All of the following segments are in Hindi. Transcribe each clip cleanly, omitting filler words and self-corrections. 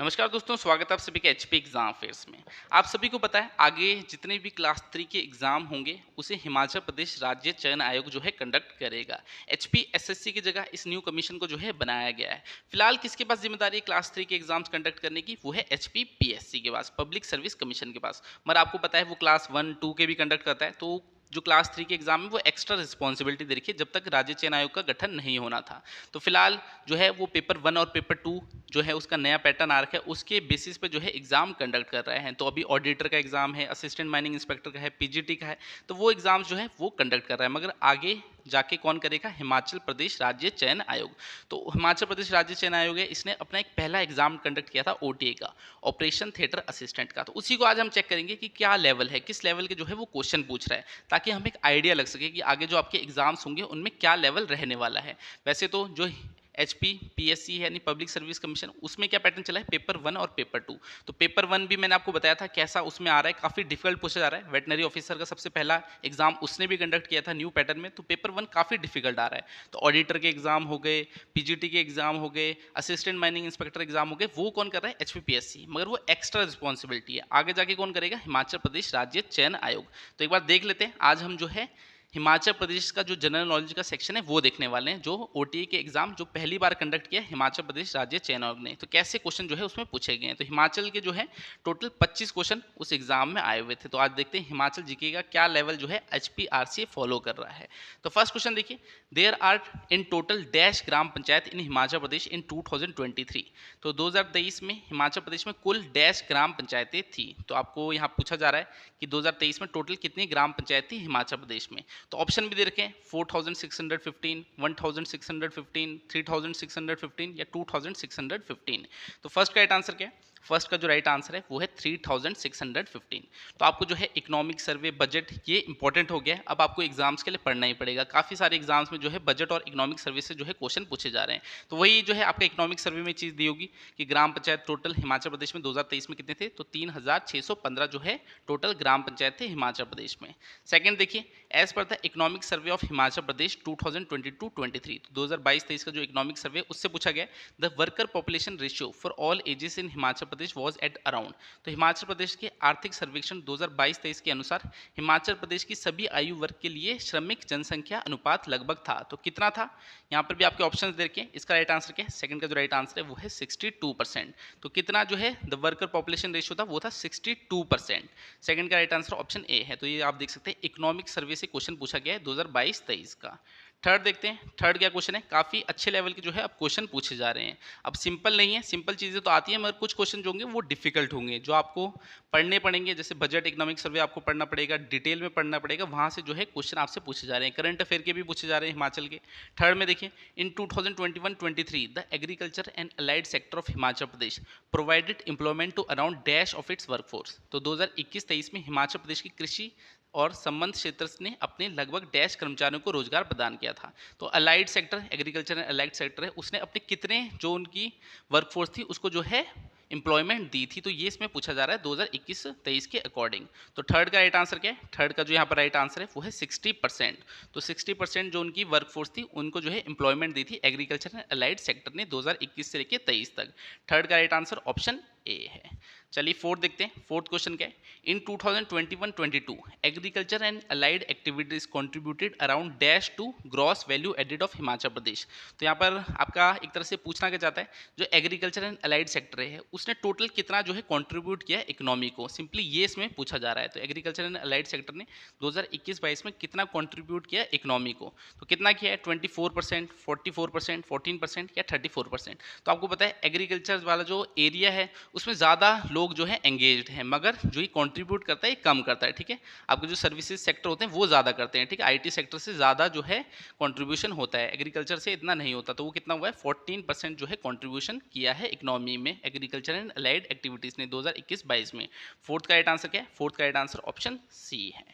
नमस्कार दोस्तों, स्वागत है आप सभी के एचपी एग्जाम फेयर्स में। आप सभी को पता है आगे जितने भी क्लास 3 के एग्जाम होंगे उसे हिमाचल प्रदेश राज्य चयन आयोग जो है कंडक्ट करेगा। एचपी एसएससी की जगह इस न्यू कमीशन को जो है बनाया गया है। फिलहाल किसके पास जिम्मेदारी है क्लास 3 के एग्जाम्स कंडक्ट करने की? वो है एचपी पीएससी के पास, पब्लिक सर्विस कमीशन के पास। मगर आपको पता है वो क्लास 1 2 के भी कंडक्ट करता है, तो जो क्लास 3 के एग्जाम है वो एक्स्ट्रा रिस्पॉन्सिबिलिटी दे रखी है जब तक राज्य चयन आयोग का गठन नहीं होना था। तो फिलहाल जो है वो पेपर 1 और पेपर 2 जो है उसका नया पैटर्न आ रखा है, उसके बेसिस पे जो है एग्जाम कंडक्ट कर रहे हैं। तो अभी ऑडिटर का एग्जाम है, असिस्टेंट माइनिंग इंस्पेक्टर का है, पीजीटी का है, तो वो एग्जाम जो है वो कंडक्ट कर रहा है। मगर आगे जाके कौन करेगा? हिमाचल प्रदेश राज्य चयन आयोग। तो हिमाचल प्रदेश राज्य चयन आयोग है, इसने अपना एक पहला एग्जाम कंडक्ट किया था ओटीए का, ऑपरेशन थिएटर असिस्टेंट का। तो उसी को आज हम चेक करेंगे कि क्या लेवल है, किस लेवल के जो है वो क्वेश्चन पूछ रहा है, ताकि हमें एक आइडिया लग सके कि आगे जो आपके एग्जाम्स होंगे उनमें क्या लेवल रहने वाला है। वैसे तो जो एचपी पीएससी है यानी पब्लिक सर्विस कमीशन, उसमें क्या पैटर्न चला है? पेपर 1 और पेपर 2। तो पेपर 1 भी मैंने आपको बताया था कैसा उसमें आ रहा है, काफ़ी डिफिकल्ट पूछा जा रहा है। वेटनरी ऑफिसर का सबसे पहला एग्जाम उसने भी कंडक्ट किया था न्यू पैटर्न में, तो पेपर 1 काफ़ी डिफिकल्ट आ रहा है। तो ऑडिटर के एग्जाम हो गए, पीजीटी के एग्जाम हो गए, असिस्टेंट माइनिंग इंस्पेक्टर एग्जाम हो गए, वो कौन कर रहा है? एचपीपीएससी। मगर वो एक्स्ट्रा रिस्पॉन्सिबिलिटी है, आगे जाके कौन करेगा? हिमाचल प्रदेश राज्य चयन आयोग। तो एक बार देख लेते हैं, आज हम जो है हिमाचल प्रदेश का जो जनरल नॉलेज का सेक्शन है वो देखने वाले हैं, जो ओटीए के एग्जाम जो पहली बार कंडक्ट किया है हिमाचल प्रदेश राज्य चयन आयोग ने। तो कैसे क्वेश्चन जो है उसमें पूछे गए हैं। तो हिमाचल के जो है टोटल 25 क्वेश्चन उस एग्जाम में आए हुए थे। तो आज देखते हैं हिमाचल जीके का क्या लेवल जो है एचपीआरसी फॉलो कर रहा है। तो फर्स्ट क्वेश्चन देखिए, there are in total dash gram panchayat in Himachal Pradesh in 2023। तो 2023 में हिमाचल प्रदेश में कुल डैश ग्राम पंचायतें थी। तो आपको यहाँ पूछा जा रहा है कि 2023 में टोटल कितनी ग्राम पंचायत थी हिमाचल प्रदेश में। तो ऑप्शन भी दे रखे हैं, 4615, 1615, 3615 या 2615। तो फर्स्ट का राइट आंसर क्या है? फर्स्ट का जो राइट आंसर है वो है 3615। तो आपको जो है इकोनॉमिक सर्वे, बजट, ये इंपॉर्टेंट हो गया है। अब आपको एग्जाम्स के लिए पढ़ना ही पड़ेगा। काफ़ी सारे एग्जाम्स में जो है बजट और इकोनॉमिक सर्वे से जो है क्वेश्चन पूछे जा रहे हैं। तो वही जो है आपका इकोनॉमिक सर्वे में चीज़ दी होगी कि ग्राम पंचायत टोटल हिमाचल प्रदेश में 2023 में कितने थे? तो 3615 जो है टोटल ग्राम पंचायत थे हिमाचल प्रदेश में। सेकंड देखिए, as per the economic survey of Himachal Pradesh 2022-23, तो 2022-23 का जो इकोनॉमिक सर्वे उससे पूछा गया, the worker population ratio for all ages in Himachal Pradesh was at around. तो हिमाचल प्रदेश के आर्थिक सर्वेक्षण 2022-23 के अनुसार हिमाचल प्रदेश की सभी आयु वर्ग के लिए श्रमिक जनसंख्या अनुपात लगभग था। तो कितना था? यहाँ पर भी आपके ऑप्शन दे रखे, इसका राइट आंसर क्या है? सेकंड का जो राइट आंसर है वो है 62%। तो कितना जो है द वर्कर पॉपुलेशन रेशियो था? वो था 62%। सेकंड का राइट आंसर ऑप्शन ए है। तो ये आप देख सकते हैं इकोनॉमिक सर्वे से क्वेश्चन पूछा गया है 2022-23 का। थर्ड देखते हैं, थर्ड क्या क्वेश्चन है? काफ़ी अच्छे लेवल के जो है अब क्वेश्चन पूछे जा रहे हैं। अब सिंपल नहीं है, सिंपल चीज़ें तो आती हैं, मगर कुछ क्वेश्चन जो होंगे वो डिफिकल्ट होंगे, जो आपको पढ़ने पड़ेंगे। जैसे बजट, इकोनॉमिक सर्वे आपको पढ़ना पड़ेगा, डिटेल में पढ़ना पड़ेगा, वहाँ से जो है क्वेश्चन आपसे पूछे जा रहे हैं। करंट अफेयर के भी पूछे जा रहे हैं हिमाचल के। थर्ड में देखिए, in 2021-23 the agriculture and allied sector of Himachal Pradesh provided employment to around dash of its workforce. तो 2021-23 में हिमाचल प्रदेश की कृषि और संबंध क्षेत्र ने अपने लगभग डैश कर्मचारियों को रोजगार प्रदान किया था। तो allied sector, agriculture and allied sector है, उसने अपने कितने जो उनकी वर्कफोर्स थी उसको जो है एम्प्लॉयमेंट दी थी। तो ये इसमें पूछा जा रहा है 2021-23 के अकॉर्डिंग। तो थर्ड का राइट आंसर क्या है? थर्ड का जो यहाँ पर राइट आंसर है वो है 60%। तो 60% जो उनकी वर्कफोर्स थी उनको जो है एम्प्लॉयमेंट दी थी एग्रीकल्चर एंड अलाइड सेक्टर ने 2021 से लेकर 23 तक। थर्ड का राइट आंसर ऑप्शन ए है। चलिए फोर्थ देखते हैं, फोर्थ क्वेश्चन क्या है? In 2021-22 agriculture and allied activities contributed around dash to gross value added of Himachal Pradesh. तो यहाँ पर आपका एक तरह से पूछना क्या चाहता है, जो एग्रीकल्चर एंड अलाइड सेक्टर है उसने टोटल कितना जो है कंट्रीब्यूट किया है इकोनॉमी को, सिंपली ये इसमें पूछा जा रहा है। तो एग्रीकल्चर एंड अलाइड सेक्टर ने 2021-22 में कितना कंट्रीब्यूट किया इकोनॉमी को, तो कितना किया है? 24%, 44%, 14% या 34%। तो आपको पता है एग्रीकल्चर वाला जो एरिया है उसमें ज़्यादा लोग जो है एंगेज्ड हैं, मगर जो ये कंट्रीब्यूट करता है ये कम करता है। ठीक है, आपके जो सर्विसेज सेक्टर होते हैं वो ज़्यादा करते हैं। ठीक है, आईटी सेक्टर से ज़्यादा जो है कंट्रीब्यूशन होता है, एग्रीकल्चर से इतना नहीं होता। तो वो कितना हुआ है? 14% जो है कंट्रीब्यूशन किया है इकोनॉमी में एग्रीकल्चर एंड अलाइड एक्टिविटीज़ ने 2021-22 में। फोर्थ का राइट आंसर क्या है? फोर्थ का राइट आंसर ऑप्शन सी है।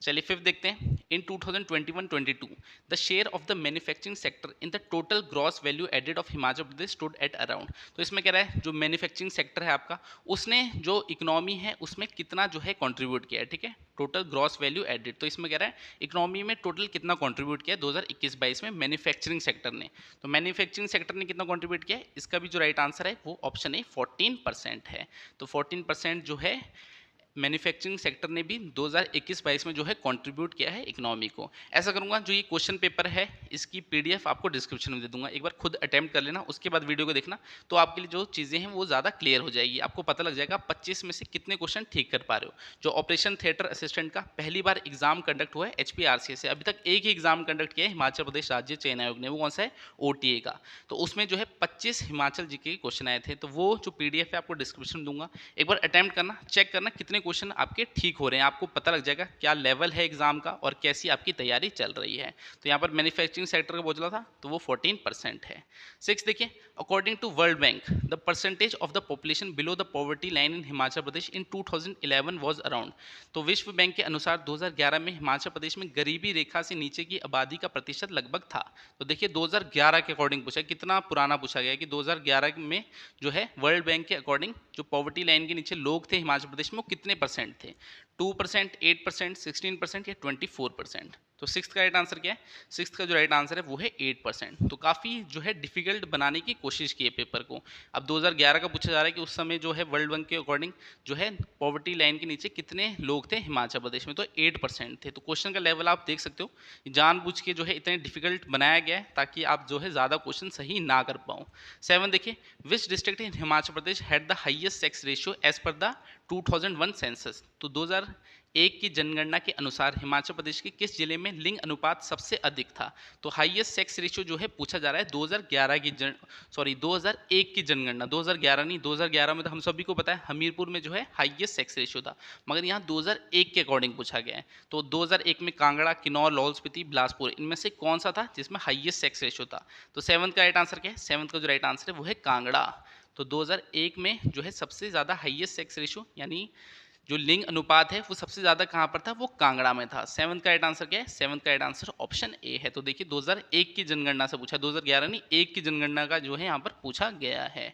चलिए फिफ्थ देखते हैं। In 2021-22 the share of the manufacturing sector in the total gross value added of Himachal Pradesh stood at around. तो इसमें कह रहा है जो मैन्युफैक्चरिंग सेक्टर है आपका, उसने जो इकोनॉमी है उसमें कितना जो है कंट्रीब्यूट किया है, ठीक है, टोटल ग्रॉस वैल्यू एडेड। तो इसमें कह रहा है इकोनॉमी में टोटल कितना कंट्रीब्यूट किया है 2021-22 में मैन्युफैक्चरिंग सेक्टर ने। तो मैन्युफैक्चरिंग सेक्टर ने कितना कंट्रीब्यूट किया है, इसका भी जो राइट आंसर है वो ऑप्शन ए 14% है। तो 14% जो है मैन्युफैक्चरिंग सेक्टर ने भी 2021-22 में जो है कंट्रीब्यूट किया है इकोनॉमी को। ऐसा करूंगा, जो ये क्वेश्चन पेपर है इसकी पीडीएफ आपको डिस्क्रिप्शन में दे दूंगा, एक बार खुद अटेम्प्ट कर लेना, उसके बाद वीडियो को देखना, तो आपके लिए जो चीज़ें हैं वो ज़्यादा क्लियर हो जाएगी। आपको पता लग जाएगा 25 में से कितने क्वेश्चन ठीक कर पा रहे हो। जो ऑपरेशन थिएटर असिस्टेंट का पहली बार एग्जाम कंडक्ट हुआ है HPRCA से, अभी तक एक ही एग्जाम कंडक्ट किया है हिमाचल प्रदेश राज्य चयन आयोग ने, वो कौन सा है, OTA का। तो उसमें जो है 25 हिमाचल जी के क्वेश्चन आए थे। तो वो जो पीडीएफ है आपको डिस्क्रिप्शन में दूंगा, एक बार अटेम्प्ट करना, चेक करना कितने क्वेश्चन आपके ठीक हो रहे हैं, आपको पता लग जाएगा क्या लेवल है एग्जाम का और कैसी आपकी तैयारी चल रही है। तो यहाँ पर मैन्युफैक्चरिंग सेक्टर का बोला था तो वो 14% है। 6 देखिए, according to World Bank the percentage of the population below the poverty line in Himachal Pradesh in 2011 was around. तो विश्व बैंक के अनुसार 2011 में हिमाचल प्रदेश में गरीबी रेखा से नीचे की आबादी का प्रतिशत लगभग था। तो देखिए 2011 के अकॉर्डिंग पूछा, कितना पुराना पूछा गया कि 2011 में जो है वर्ल्ड बैंक के अकॉर्डिंग जो पॉवर्टी लाइन के नीचे लोग थे हिमाचल प्रदेश में वो कितने परसेंट थे, 2%, 8%, 16% या 24%। तो सिक्स्थ का राइट आंसर क्या है, सिक्स्थ का जो राइट आंसर है वो है 8%। तो काफ़ी जो है डिफिकल्ट बनाने की कोशिश की है पेपर को। अब 2011 का पूछा जा रहा है कि उस समय जो है वर्ल्ड बैंक के अकॉर्डिंग जो है पॉवर्टी लाइन के नीचे कितने लोग थे हिमाचल प्रदेश में, तो 8% थे। तो क्वेश्चन का लेवल आप देख सकते हो, जानबूझ के जो है इतने डिफिकल्ट बनाया गया है ताकि आप जो है ज़्यादा क्वेश्चन सही ना कर पाओ। 7 देखिए, which district in Himachal Pradesh had the highest sex ratio as per the 2001 census. तो 2001 की जनगणना के अनुसार हिमाचल प्रदेश के किस जिले में लिंग अनुपात सबसे अधिक था। तो हाईएस्ट सेक्स रेशियो जो है पूछा जा रहा है 2011 की 2001 की जनगणना, 2011 नहीं, 2011 में तो हम सभी को पता है हमीरपुर में जो है हाईएस्ट सेक्स रेशियो था, मगर यहाँ 2001 के अकॉर्डिंग पूछा गया है। तो 2001 में कांगड़ा, किन्नौर, लाहौल स्पीति, बिलासपुर, इनमें से कौन सा था जिसमें हाईएस्ट सेक्स रेशियो था। तो 7th का राइट आंसर क्या है, 7th का जो राइट आंसर है वो है कांगड़ा। तो 2001 में जो है सबसे ज़्यादा हाईएस्ट सेक्स रेशियो यानी जो लिंग अनुपात है वो सबसे ज़्यादा कहाँ पर था, वो कांगड़ा में था। 7th का राइट आंसर क्या है, 7th का राइट आंसर ऑप्शन ए है। तो देखिए 2001 की जनगणना से पूछा, 2011 नहीं, 1 की जनगणना का जो है यहाँ पर पूछा गया है।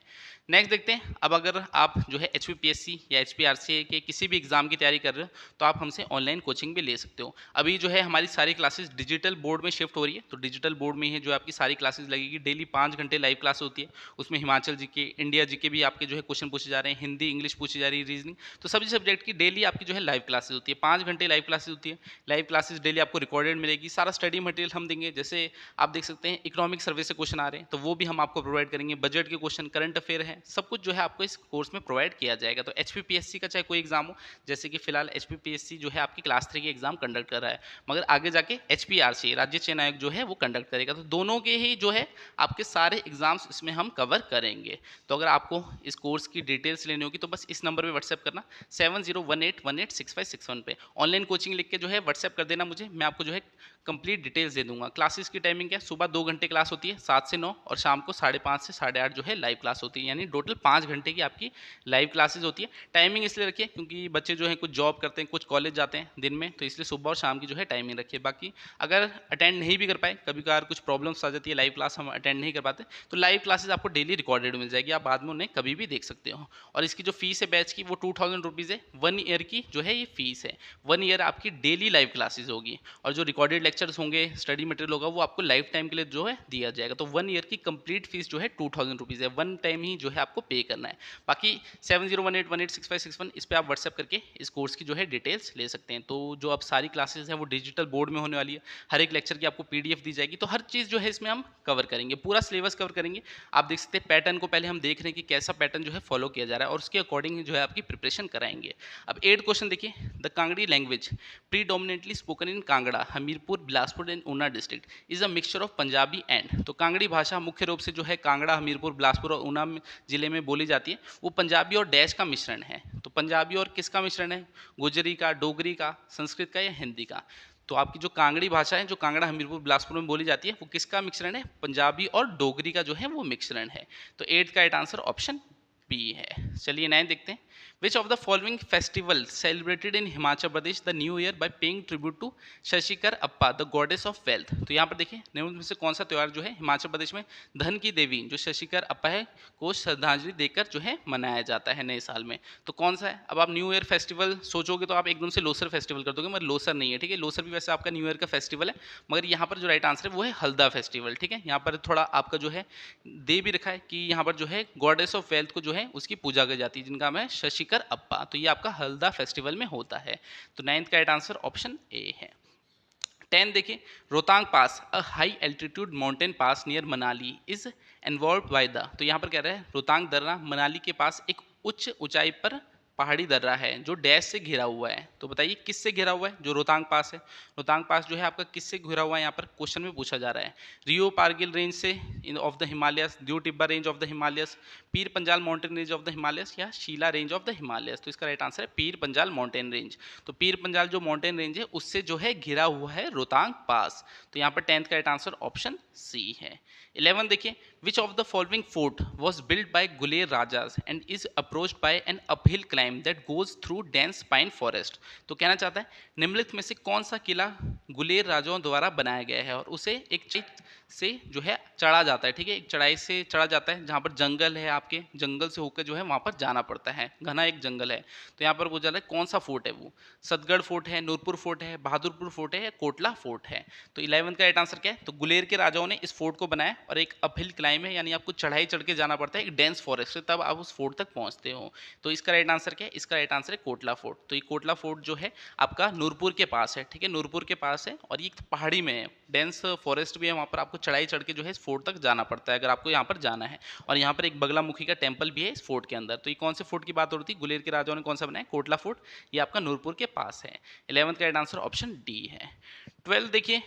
नेक्स्ट देखते हैं, अब अगर आप जो है HPPSC या HPRCA के किसी भी एग्जाम की तैयारी कर रहे हो तो आप हमसे ऑनलाइन कोचिंग भी ले सकते हो। अभी जो है हमारी सारी क्लासेस डिजिटल बोर्ड में शिफ्ट हो रही है, तो डिजिटल बोर्ड में है जो आपकी सारी क्लासेस लगेगी, डेली 5 घंटे लाइव क्लास होती है। उसमें हिमाचल जीके, इंडिया जीके भी आपके जो है क्वेश्चन पूछे जा रहे हैं, हिंदी इंग्लिश पूछी जा रही है, रीजनिंग, तो सभी सब्जेक्ट की डेली आपकी जो है लाइव क्लासेस होती है। 5 घंटे लाइव क्लासेस होती है। लाइव क्लासेस डेली आपको रिकॉर्डेड मिलेगी, सारा स्टडी मटेरियल हम देंगे। जैसे आप देख सकते हैं इकोनॉमिक सर्वे से क्वेश्चन आ रहे हैं तो वो भी हम आपको प्रोवाइड करेंगे, बजट के क्वेश्चन, करंट अफेयर है, सब कुछ जो है आपको इस कोर्स में प्रोवाइड किया जाएगा। तो HPPSC का चाहे कोई एग्जाम हो, जैसे कि फिलहाल HPPSC जो है आपकी क्लास 3 की एग्जाम कंडक्ट कर रहा है, मगर आगे जाके HPRCA राज्य चयन आयोग जो है वो कंडक्ट करेगा। तो दोनों के ही जो है आपके सारे एग्जाम्स इसमें हम कवर करेंगे। तो अगर आपको इस कोर्स की डिटेल्स लेनी होगी तो बस इस नंबर पे व्हाट्सएप करना 7018186561 पे। ऑनलाइन कोचिंग लिख के जो है व्हाट्सएप कर देना मुझे, मैं आपको जो है कंप्लीट डिटेल्स दे दूंगा। क्लासेस की टाइमिंग क्या है, सुबह 2 घंटे क्लास होती है 7 से 9 और शाम को 5:30 से 8:30 जो है लाइव क्लास होती है, यानी टोटल 5 घंटे की आपकी लाइव क्लासेस होती है। टाइमिंग इसलिए रखिए क्योंकि बच्चे जो है कुछ जॉब करते हैं, कुछ कॉलेज जाते हैं दिन में, तो इसलिए सुबह और शाम की जो है टाइमिंग रखिए। बाकी अगर अटेंड नहीं भी कर पाए, कभी कभार कुछ प्रॉब्लम्स आ जाती है, लाइव क्लास हम अटेंड नहीं कर पाते, तो लाइव क्लासेस आपको डेली रिकॉर्डेड मिल जाएगी, आप बाद में उन्हें कभी भी देख सकते हो। और इसकी जो फीस है बैच की वो 2000 रुपीज़ है, 1 ईयर की जो है ये फीस है। 1 ईयर आपकी डेली लाइव क्लासेस होगी और जो रिकॉर्डेड लेक्चर्स होंगे, स्टडी मटेरियल होगा, वो आपको लाइफ टाइम के लिए जो है दिया जाएगा। तो 1 ईयर की कंप्लीट फीस जो है 2000 रुपीज़ है, 1 टाइम ही जो है आपको पे करना है। बाकी 7018186561 इस पर आप व्हाट्सएप करके इस कोर्स की जो है डिटेल्स ले सकते हैं। तो जो अब सारी क्लासेस हैं वो डिजिटल बोर्ड में होने वाली है, हर एक लेक्चर की आपको PDF दी जाएगी, तो हर चीज़ जो है इसमें हम कवर करेंगे, पूरा सिलेबस कवर करेंगे। आप देख सकते हैं पैटर्न को पहले हम देख रहे हैं कि कैसा पैटर्न जो है फॉलो किया जा रहा है और उसके अकॉर्डिंग जो है आपकी प्रिपरेशन कराएंगे। अब 8 क्वेश्चन देखिए, the Kangri language predominantly spoken in Kangra, Hamirpur, Bilaspur and Una district is a mixture of Punjabi and. तो कांगड़ी भाषा मुख्य रूप से जो है कांगड़ा, हमीरपुर, बिलासपुर और ऊना जिले में बोली जाती है, वो पंजाबी और डैश का मिश्रण है। तो पंजाबी और किसका मिश्रण है, गुजरी का, डोगरी का, संस्कृत का या हिंदी का। तो आपकी जो कांगड़ी भाषा है जो कांगड़ा, हमीरपुर, बिलासपुर में बोली जाती है, वो किसका मिश्रण है, पंजाबी और डोगरी का जो है वो मिश्रण है। तो 8th का राइट आंसर ऑप्शन बी है। चलिए 9 देखते हैं। Which of the following festival celebrated in Himachal Pradesh the new year by paying tribute to शशिकर अप्पा द गॉडेस ऑफ वेल्थ। तो यहाँ पर देखिए निम्न में से कौन सा त्यौहार जो है हिमाचल प्रदेश में धन की देवी जो शशिकर अप्पा है को श्रद्धांजलि देकर जो है मनाया जाता है नए साल में। तो कौन सा है? अब आप न्यू ईयर फेस्टिवल सोचोगे तो आप एकदम से लोसर फेस्टिवल कर दोगे, मगर लोसर नहीं है, ठीक है। लोसर भी वैसे आपका न्यू ईयर का फेस्टिवल है, मगर यहाँ पर जो राइट आंसर है वो है हल्दा फेस्टिवल, ठीक है। यहाँ पर थोड़ा आपका जो है दे भी रखा है कि यहाँ पर जो है गॉडेस ऑफ वेल्थ को जो है उसकी पूजा की जाती है, जिनका नाम है शशिकर अप्पा। तो ये आपका हल्दा फेस्टिवल में होता है। तो 9th का राइट आंसर ऑप्शन ए है। 10 देखिए, Rohtang pass a high altitude mountain pass near Manali is involve by the. तो यहाँ पर कह रहे हैं रोहतांग दर्रा मनाली के पास एक उच्च ऊंचाई पर पहाड़ी दर्रा है जो डैश से घिरा हुआ है। तो बताइए किससे घिरा हुआ है? जो रोहतांग पास है, रोहतांग पास जो है आपका किससे घिरा हुआ है? यहाँ पर क्वेश्चन में पूछा जा रहा है। रियो पारगिल रेंज से of the Himalayas, Deo Tibba range of the Himalayas, Pir Panjal mountain range of the Himalayas, या Shila range of the Himalayas. तो इसका राइट आंसर है पीर पंजाल माउंटेन रेंज। तो पीर पंजाल जो माउंटेन रेंज है उससे जो है घिरा हुआ है रोहतांग पास। तो यहाँ पर 10th का राइट आंसर ऑप्शन सी है। 11 देखिए, which of the following fort was build by Guler rajas and is approached by an uphill climb that goes through dense pine forest. तो कहना चाहता है निम्नलिखित में से कौन सा किला गुलेर राजाओं द्वारा बनाया गया है और उसे एक चढ़ाई से जो है चढ़ा जाता है, ठीक है। एक चढ़ाई से चढ़ा जाता है जहाँ पर जंगल है, आपके जंगल से होकर जो है वहाँ पर जाना पड़ता है, घना एक जंगल है। तो यहाँ पर वो जा रहा है कौन सा फोर्ट है? वो सतगढ़ फोर्ट है, नूरपुर फोर्ट है, बहादुरपुर फोर्ट है, या कोटला फोर्ट है। तो 11th का राइट आंसर क्या है? तो गुलेर के राजाओं ने इस फोर्ट को बनाया और एक अपहिल क्लाइम है, यानी आपको चढ़ाई चढ़ के जाना पड़ता है एक डेंस फॉरेस्ट से, तब आप उस फोर्ट तक पहुंचते हो। तो इसका राइट आंसर क्या है? इसका राइट आंसर है कोटला फोर्ट। तो ये कोटला फोर्ट जो है आपका नूरपुर के पास है, ठीक है, नूरपुर के पास है और ये पहाड़ी में है, डेंस फॉरेस्ट भी है, वहाँ पर आपको चढ़ाई चढ़ के जो है इस फोर्ट तक जाना पड़ता है अगर आपको यहाँ पर जाना है। और यहाँ पर एक बगलामुखी का टेम्पल भी है इस फोर्ट के अंदर। तो ये कौन से फोर्ट की बात हो रही थी? गुलेर के राजाओं ने कौन सा बनाया? कोटला फोर्ट। ये आपका नूरपुर के पास है। 11th का राइट आंसर ऑप्शन डी है। 12 देखिए,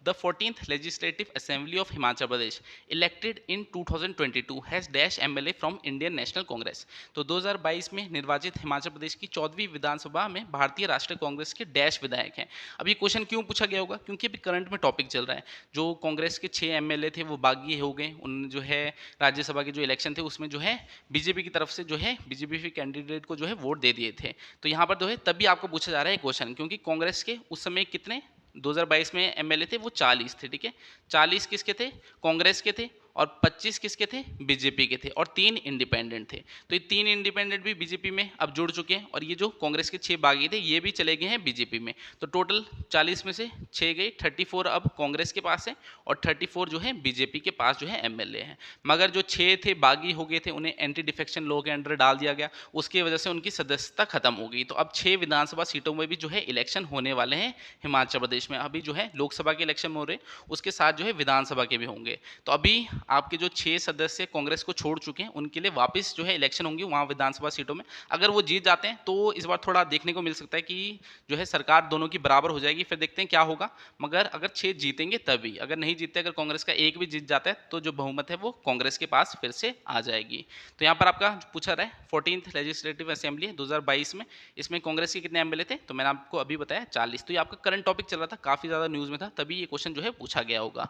the 14th legislative assembly of Himachal Pradesh elected in 2022 has dash MLA from Indian national Congress. तो 2022 में निर्वाचित हिमाचल प्रदेश की 14वीं विधानसभा में भारतीय राष्ट्रीय कांग्रेस के डैश विधायक हैं। अब ये क्वेश्चन क्यों पूछा गया होगा? क्योंकि अभी करंट में टॉपिक चल रहा है। जो कांग्रेस के 6 एमएलए थे वो बागी हो गए, उन जो है राज्यसभा के जो इलेक्शन थे उसमें जो है बीजेपी की तरफ से जो है बीजेपी कैंडिडेट को जो है वोट दे दिए थे। तो यहाँ पर जो है तभी आपको पूछा जा रहा है क्वेश्चन, क्योंकि कांग्रेस के उस समय कितने 2022 में एमएलए थे? वो 40 थे, ठीक है। 40 किसके थे? कांग्रेस के थे, और 25 किसके थे? बीजेपी के थे, और 3 इंडिपेंडेंट थे। तो ये 3 इंडिपेंडेंट भी बीजेपी में अब जुड़ चुके हैं, और ये जो कांग्रेस के 6 बागी थे ये भी चले गए हैं बीजेपी में। तो टोटल 40 में से 6 गए, 34 अब कांग्रेस के पास है और 34 जो है बीजेपी के पास जो है एमएलए हैं। मगर जो 6 थे बागी हो गए थे, उन्हें एंटी डिफेक्शन लॉ के अंडर डाल दिया गया, उसकी वजह से उनकी सदस्यता खत्म हो गई। तो अब 6 विधानसभा सीटों में भी जो है इलेक्शन होने वाले हैं हिमाचल प्रदेश में। अभी जो है लोकसभा के इलेक्शन हो रहे हैं, उसके साथ जो है विधानसभा के भी होंगे। तो अभी आपके जो 6 सदस्य कांग्रेस को छोड़ चुके हैं उनके लिए वापस जो है इलेक्शन होंगे वहाँ विधानसभा सीटों में। अगर वो जीत जाते हैं तो इस बार थोड़ा देखने को मिल सकता है कि जो है सरकार दोनों की बराबर हो जाएगी, फिर देखते हैं क्या होगा। मगर अगर 6 जीतेंगे तभी, अगर नहीं जीतते, अगर कांग्रेस का एक भी जीत जाता है तो जो बहुमत है वो कांग्रेस के पास फिर से आ जाएगी। तो यहाँ पर आपका पूछा रहा है 14th लेजिस्लेटिव असेंबली 2022 में, इसमें कांग्रेस के कितने एमएलए थे? तो मैंने आपको अभी बताया 40। तो ये आपका करंट टॉपिक चल रहा था, काफी ज्यादा न्यूज में था, तभी ये क्वेश्चन जो है पूछा गया होगा।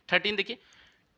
13 देखिए,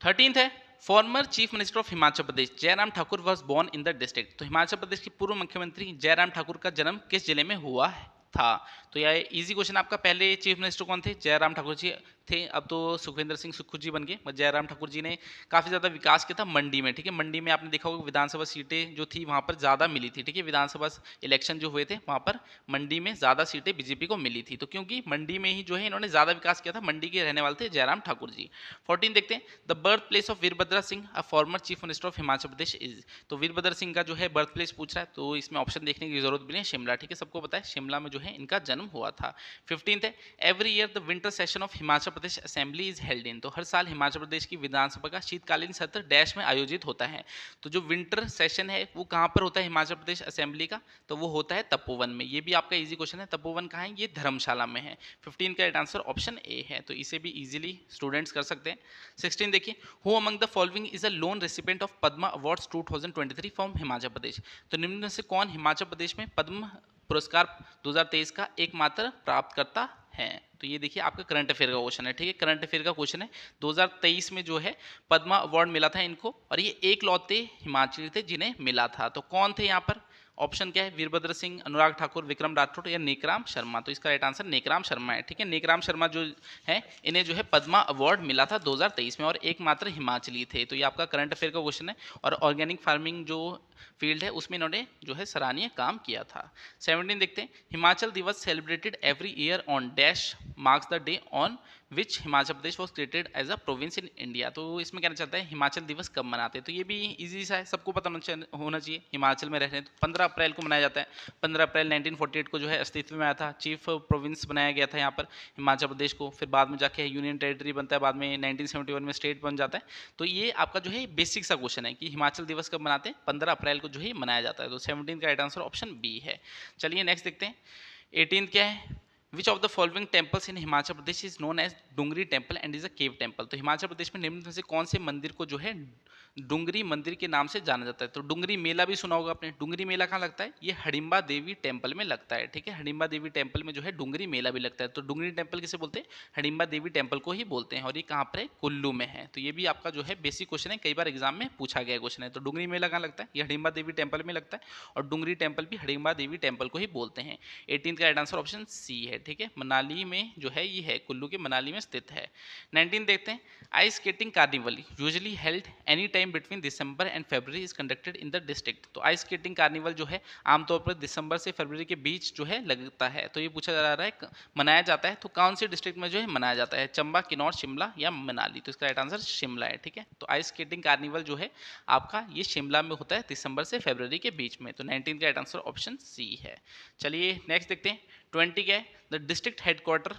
13th है, former chief minister of Himachal Pradesh Jairam Thakur was born in the district. तो हिमाचल प्रदेश के पूर्व मुख्यमंत्री जयराम ठाकुर का जन्म किस जिले में हुआ था? तो यह इजी क्वेश्चन। आपका पहले चीफ मिनिस्टर कौन थे? जयराम ठाकुर जी थे, अब तो सुखविंदर सिंह सुक्खू जी बन गए। जयराम ठाकुर जी ने काफ़ी ज़्यादा विकास किया था मंडी में, ठीक है। मंडी में आपने देखा होगा विधानसभा सीटें जो थी वहाँ पर ज़्यादा मिली थी, ठीक है। विधानसभा इलेक्शन जो हुए थे वहाँ पर मंडी में ज़्यादा सीटें बीजेपी को मिली थी, तो क्योंकि मंडी में ही जो है इन्होंने ज़्यादा विकास किया था, मंडी के रहने वाले थे जयराम ठाकुर जी। 14 देखते हैं, the birth place of Virbhadra Singh a former chief minister of Himachal Pradesh is. तो वीरभद्र सिंह का जो है बर्थ प्लेस पूछ रहा है, तो इसमें ऑप्शन देखने की जरूरत भी नहीं, शिमला, ठीक है, सबको पता है शिमला में जो है इनका जन्म हुआ था। 15 है, every year the winter session of Himachal Pradesh assembly held in. तो हर साल हिमाचल प्रदेश की विधानसभा का शीतकालीन सत्र डैश में आयोजित होता है। तो जो विंटर सेशन है वो कहाँ पर होता है हिमाचल प्रदेश असेंबली का? तो वो होता है तपोवन में। ये भी आपका इजी क्वेश्चन है, तपोवन कहाँ है? ये धर्मशाला में है। 15 का राइट आंसर ऑप्शन ए है, तो इसे भी इजीली स्टूडेंट्स कर सकते हैं। 16 देखिए, who among the following is a lone recipient of Padma awards 2023 from Himachal Pradesh. तो निम्न में से कौन हिमाचल प्रदेश में पद्म पुरस्कार 2023 का एकमात्र प्राप्तकर्ता हैं? तो ये देखिए आपका करंट अफेयर का क्वेश्चन है, ठीक है, करंट अफेयर का क्वेश्चन है। 2023 में जो है पद्मा अवार्ड मिला था इनको, और ये एकलौते हिमाचली थे जिन्हें मिला था। तो कौन थे यहाँ पर? ऑप्शन क्या है? वीरभद्र सिंह, अनुराग ठाकुर, विक्रम राठौड़ या नेकराम शर्मा। तो इसका राइट आंसर नेकराम शर्मा है, ठीक है। नेकराम शर्मा जो है इन्हें जो है पद्मा अवार्ड मिला था 2023 में, और एकमात्र हिमाचली थे। तो ये आपका करंट अफेयर का क्वेश्चन है। और ऑर्गेनिक फार्मिंग जो फील्ड है उसमें इन्होंने जो है सराहनीय काम किया था। 17 देखते हैं, Himachal Divas celebrated every year on dash marks the day on which Himachal Pradesh was created as a province in India. तो इसमें कहना चाहता है हिमाचल दिवस कब मनाते हैं? तो ये भी इजी सा है, सबको पता होना चाहिए। हिमाचल में रह रहे हैं तो 15 अप्रैल को मनाया जाता है। 15 अप्रैल 1948 को जो है अस्तित्व में आया था, चीफ प्रोविंस बनाया गया था यहाँ पर हिमाचल प्रदेश को। फिर बाद में जाके यूनियन टेरिटरी बनता है, बाद में 1971 में स्टेट बन जाता है। तो ये आपका जो है बेसिक सा क्वेश्चन है कि हिमाचल दिवस कब मनाते हैं? 15 अप्रैल को जो है मनाया जाता है। तो 17 का राइट आंसर ऑप्शन बी है। चलिए नेक्स्ट देखते हैं। 18 क्या है? Which of the following temples in Himachal Pradesh is known as Dungri temple and is a cave temple. तो हिमाचल प्रदेश में निम्न में से कौन से मंदिर को जो है डुंगरी मंदिर के नाम से जाना जाता है? तो डुंगरी मेला भी सुना होगा आपने। डुंगरी मेला कहाँ लगता है? ये हडिम्बा देवी टेम्पल में लगता है, ठीक है। हडिम्बा देवी टेम्पल में जो है डुंगरी मेला भी लगता है। तो डुंगरी टेम्पल किसे बोलते हैं? हडिम्बा देवी टेम्पल को ही बोलते हैं। और ये कहाँ पर है? कुल्लू में है। तो ये भी आपका जो है बेसिक क्वेश्चन है, कई बार एग्जाम में पूछा गया क्वेश्चन है। तो डुंगरी मेला कहाँ लगता है? ये हडिम्बा देवी टेम्पल में लगता है, और डुंगरी टेम्पल भी हडिम्बा देवी टेम्पल को ही बोलते हैं। 18 का राइट आंसर ऑप्शन सी है, ठीक है। मनाली में जो है ये है, कुल्लू के मनाली में स्थित है। 19 देखते हैं। Ice skating carnival usually held any time between December and February is conducted in the district. तो आइस स्केटिंग कार्निवल जो है आमतौर पर दिसंबर से फरवरी के बीच जो है लगता है। तो ये पूछा जा रहा है मनाया जाता है तो कौन से डिस्ट्रिक्ट में जो है मनाया जाता है? चंबा, किन्नौर, शिमला या मनाली। तो इसका राइट आंसर शिमला है, ठीक है। तो आइस स्केटिंग कार्निवल जो है आपका ये शिमला में होता है दिसंबर से फरवरी के बीच में। तो 19 का राइट आंसर ऑप्शन सी है। चलिए नेक्स्ट देखते हैं। 20 क्या है? The district headquarter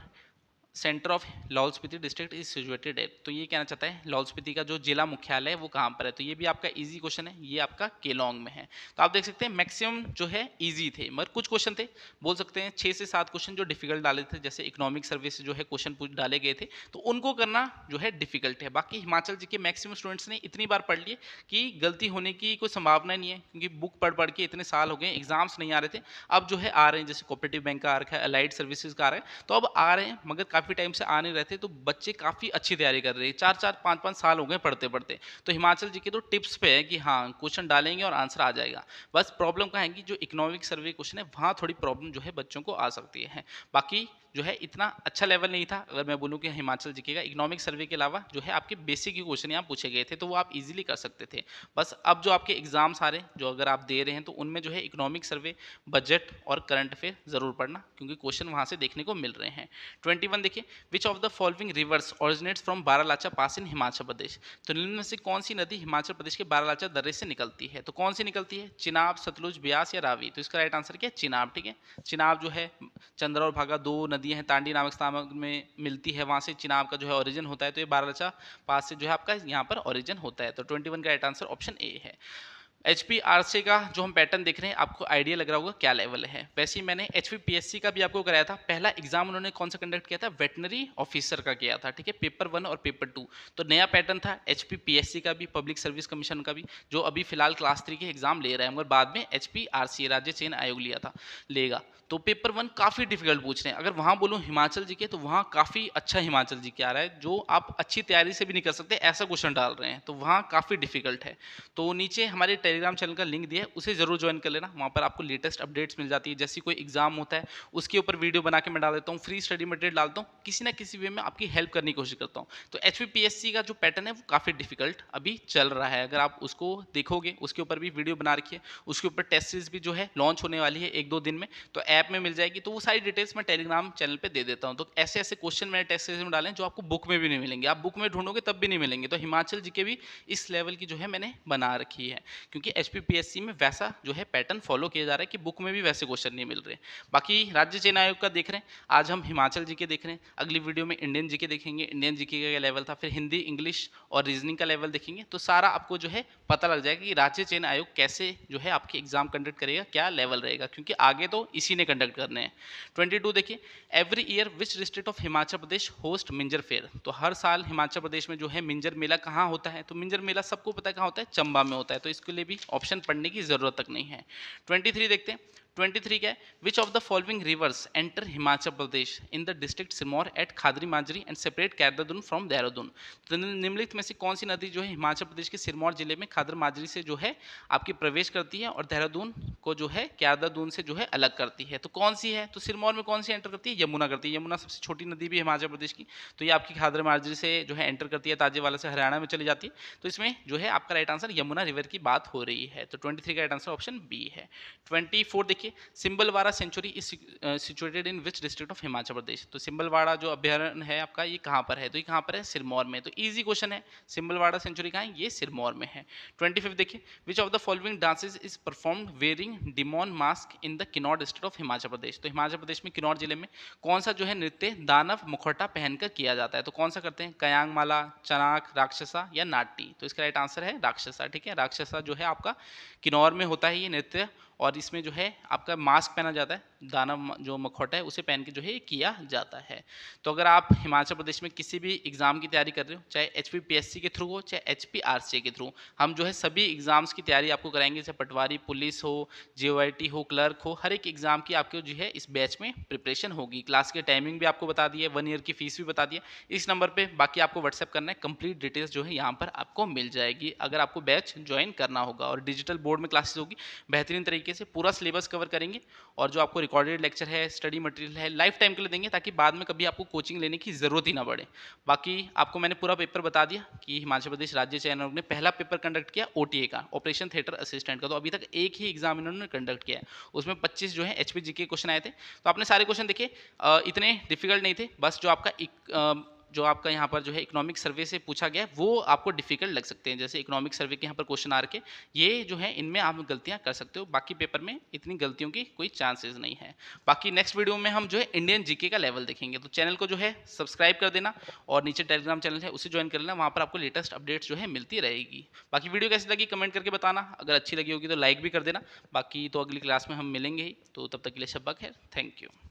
centre of Lahaul Spiti district is situated at. तो ये कहना चाहता है लाहौल स्पीति का जो जिला मुख्यालय है वो कहाँ पर है? तो ये भी आपका इजी क्वेश्चन है, ये आपका केलोंग में है। तो आप देख सकते हैं मैक्सिमम जो है इजी थे, मगर कुछ क्वेश्चन थे, बोल सकते हैं 6 से 7 क्वेश्चन जो डिफिकल्ट डाले थे, जैसे इकोनॉमिक सर्वे से जो है क्वेश्चन डाले गए थे, तो उनको करना जो है डिफिकल्ट है। बाकी हिमाचल जी के मैक्सिमम स्टूडेंट्स ने इतनी बार पढ़ लिए कि गलती होने की कोई संभावना नहीं है, क्योंकि बुक पढ़ के इतने साल हो गए, एग्जाम्स नहीं आ रहे थे, अब जो है आ रहे हैं। जैसे कोऑपरेटिव बैंक का आ रखा है, अलाइड सर्विसेज का आ रहा है, तो अब आ रहे हैं, मगर काफ़ी टाइम से आ नहीं रहे थे। तो बच्चे काफ़ी अच्छी तैयारी कर रहे हैं, 4-4 5-5 साल हो गए पढ़ते पढ़ते। तो हिमाचल जी के तो टिप्स पे है कि हाँ क्वेश्चन डालेंगे और आंसर आ जाएगा। बस प्रॉब्लम कहाँ है कि जो इकोनॉमिक सर्वे क्वेश्चन है वहाँ थोड़ी प्रॉब्लम जो है बच्चों को आ सकती है। बाकी जो है इतना अच्छा लेवल नहीं था, अगर मैं बोलूँ कि हिमाचल जीके का इकोनॉमिक सर्वे के अलावा जो है आपके बेसिक ही क्वेश्चन यहाँ पूछे गए थे, तो वो आप इजीली कर सकते थे। बस अब जो आपके एग्जाम्स आ रहे हैं, जो अगर आप दे रहे हैं, तो उनमें जो है इकोनॉमिक सर्वे, बजट और करंट अफेयर जरूर पढ़ना, क्योंकि क्वेश्चन वहाँ से देखने को मिल रहे हैं। 21 देखिए, which of the following rivers originates from Baralacha pass in Himachal Pradesh. तो निम्न में से कौन सी नदी हिमाचल प्रदेश के बारालाचा दर्रे से निकलती है? तो कौन सी निकलती है? चिनाब, सतलुज, ब्यास या रावी। तो इसका राइट आंसर क्या है? चिनाब, ठीक है। चिनाब जो है चंद्रा और भागा दो नदियां हैं, तांडी नामक स्थान में मिलती है, वहां से चिनाब का जो है ओरिजिन होता है। तो ये बारालाचा पास से जो है आपका यहाँ पर ओरिजिन होता है। तो 21 का राइट आंसर ऑप्शन ए है। HPRC का जो हम पैटर्न देख रहे हैं, आपको आइडिया लग रहा होगा क्या लेवल है। वैसे ही मैंने HPPSC का भी आपको कराया था। पहला एग्जाम उन्होंने कौन सा कंडक्ट किया था? वेटनरी ऑफिसर का किया था, ठीक है, पेपर 1 और पेपर 2। तो नया पैटर्न था HPPSC का भी, पब्लिक सर्विस कमीशन का भी, जो अभी फिलहाल क्लास 3 के एग्जाम ले रहा है, मगर बाद में HPRC राज्य चयन आयोग लिया था, लेगा। तो पेपर 1 काफ़ी डिफिकल्ट पूछ रहे हैं। अगर वहाँ बोलूँ हिमाचल जी के, तो वहाँ काफ़ी अच्छा हिमाचल जी के आ रहा है, जो आप अच्छी तैयारी से भी नहीं कर सकते ऐसा क्वेश्चन डाल रहे हैं। तो वहाँ काफ़ी डिफिकल्ट है। तो नीचे हमारे टेलीग्राम चैनल का लिंक दिया है, उसे जरूर ज्वाइन कर लेना। वहाँ पर आपको लेटेस्ट अपडेट्स मिल जाती है। जैसे कोई एग्जाम होता है उसके ऊपर वीडियो बना के मैं डाल देता हूँ, फ्री स्टडी मटेरियल डालता हूँ, किसी ना किसी वे में आपकी हेल्प करने की कोशिश करता हूँ। तो HPPSC का जो पैटर्न है वो काफ़ी डिफिकल्ट अभी चल रहा है। अगर आप उसको देखोगे, उसके ऊपर भी वीडियो बना रखी है, उसके ऊपर टेस्ट सीरीज भी जो है लॉन्च होने वाली है 1-2 दिन में, तो ऐप में मिल जाएगी। तो वो सारी डिटेल्स मैं टेलीग्राम चैनल पर दे देता हूँ। तो ऐसे ऐसे क्वेश्चन मैंने टेस्ट सीरीज में डाले जो आपको बुक में भी नहीं मिलेंगे, आप बुक में ढूंढोगे तब भी नहीं मिलेंगे। तो हिमाचल जी के भी इस लेवल की जो है मैंने बना रखी है, क्योंकि HPPSC में वैसा जो है पैटर्न फॉलो किया जा रहा है कि बुक में भी वैसे क्वेश्चन नहीं मिल रहे। बाकी राज्य चयन आयोग का देख रहे हैं, आज हम हिमाचल जीके देख रहे हैं, अगली वीडियो में इंडियन जीके देखेंगे, इंडियन जीके का लेवल था, फिर हिंदी, इंग्लिश और रीजनिंग का लेवल देखेंगे। तो सारा आपको जो है पता लग जाएगा कि राज्य चयन आयोग कैसे जो है आपके एग्जाम कंडक्ट करेगा, क्या लेवल रहेगा, क्योंकि आगे तो इसी ने कंडक्ट करने हैं। 22 देखिए, every year which district of Himachal Pradesh host Minjar fair. तो हर साल हिमाचल प्रदेश में जो है मिंजर मेला कहाँ होता है? तो मिंजर मेला सबको पता है कहाँ होता है, चंबा में होता है। तो इसके लिए भी ऑप्शन पढ़ने की ज़रूरत तक नहीं है। 23 देखते हैं। 23 क्या है, which of the following rivers enter Himachal Pradesh in the district Sirmaur at Khadri Majri and separate Dehradun from Dehradun. तो निम्नलिखित में से कौन सी नदी जो है हिमाचल प्रदेश के सिरमौर जिले में खादर माजरी से जो है आपकी प्रवेश करती है और देहरादून को जो है देहरादून से जो है अलग करती है। तो कौन सी है, तो सिरमौर में कौन सी एंटर करती है, यमुना करती है। यमुना सबसे छोटी नदी भी है हिमाचल प्रदेश की, तो ये आपकी खादर माजरी से जो है एंटर करती है, ताजेवाला से हरियाणा में चली जाती है। तो इसमें जो है आपका राइट आंसर यमुना रिवर की बात हो रही है। तो 23 का राइट आंसर ऑप्शन बी है। 24 देखिए, Simbalbara sanctuary is situated in which district of Himachal Pradesh. तो सिंबलवाड़ा जो अभ्यारण्य है आपका, ये कहाँ पर है, तो ये कहाँ पर है, सिरमौर में। तो इजी क्वेश्चन है, सिंबलवाड़ा सेंचुरी कहाँ है, ये सिरमौर में है। 25 देखिए, which of the following dances is performed wearing demon mask in the Kinnaur district of Himachal Pradesh. तो हिमाचल प्रदेश में किन्नौर जिले में कौन सा जो है नृत्य दानव मुखौटा पहनकर किया जाता है। तो कौन सा करते हैं, कयांग माला, चनाक, राक्षसा या नाटी। तो इसका राइट आंसर है राक्षसा। ठीक है, राक्षसा जो है आपका किन्नौर में होता है ये नृत्य, और इसमें जो है आपका मास्क पहना जाता है, दानव जो मखौटा है उसे पहन के जो है किया जाता है। तो अगर आप हिमाचल प्रदेश में किसी भी एग्जाम की तैयारी कर रहे हो, चाहे HPPSC के थ्रू हो चाहे HPRCA के थ्रू, हम जो है सभी एग्जाम्स की तैयारी आपको कराएंगे, चाहे पटवारी, पुलिस हो, JOIT हो, क्लर्क हो, हर एक एग्जाम की आपको जो है इस बैच में प्रिपरेशन होगी। क्लास के टाइमिंग भी आपको बता दी है, 1 ईयर की फीस भी बता दी है इस नंबर पर। बाकी आपको व्हाट्सएप करना है, कंप्लीट डिटेल्स जो है यहाँ पर आपको मिल जाएगी अगर आपको बैच ज्वाइन करना होगा। और डिजिटल बोर्ड में क्लासेस होगी, बेहतरीन तरीके से पूरा सिलेबस कवर करेंगे, और जो आपको रिकॉर्डेड लेक्चर है, स्टडी मटेरियल है, लाइफ टाइम के लिए देंगे, ताकि बाद में कभी आपको कोचिंग लेने की ज़रूरत ही ना पड़े। बाकी आपको मैंने पूरा पेपर बता दिया कि हिमाचल प्रदेश राज्य चयन आयोग ने पहला पेपर कंडक्ट किया OTA का, ऑपरेशन थिएटर असिस्टेंट का। तो अभी तक एक ही एग्जाम इन्होंने कंडक्ट किया है, उसमें 25 जो है HPG के क्वेश्चन आए थे। तो आपने सारे क्वेश्चन देखे, इतने डिफिकल्ट नहीं थे, बस जो आपका यहाँ पर जो है इकोनॉमिक सर्वे से पूछा गया वो आपको डिफिकल्ट लग सकते हैं। जैसे इकोनॉमिक सर्वे के यहाँ पर क्वेश्चन आ रखे, ये जो है इनमें आप गलतियाँ कर सकते हो, बाकी पेपर में इतनी गलतियों की कोई चांसेस नहीं है। बाकी नेक्स्ट वीडियो में हम जो है इंडियन जीके का लेवल देखेंगे। तो चैनल को जो है सब्सक्राइब कर देना, और नीचे टेलीग्राम चैनल है उसे ज्वाइन कर लेना, वहाँ पर आपको लेटेस्ट अपडेट्स जो है मिलती रहेगी। बाकी वीडियो कैसी लगी कमेंट करके बताना, अगर अच्छी लगी होगी तो लाइक भी कर देना। बाकी तो अगली क्लास में हम मिलेंगे ही, तो तब तक के लिए शब्बा खैर, थैंक यू।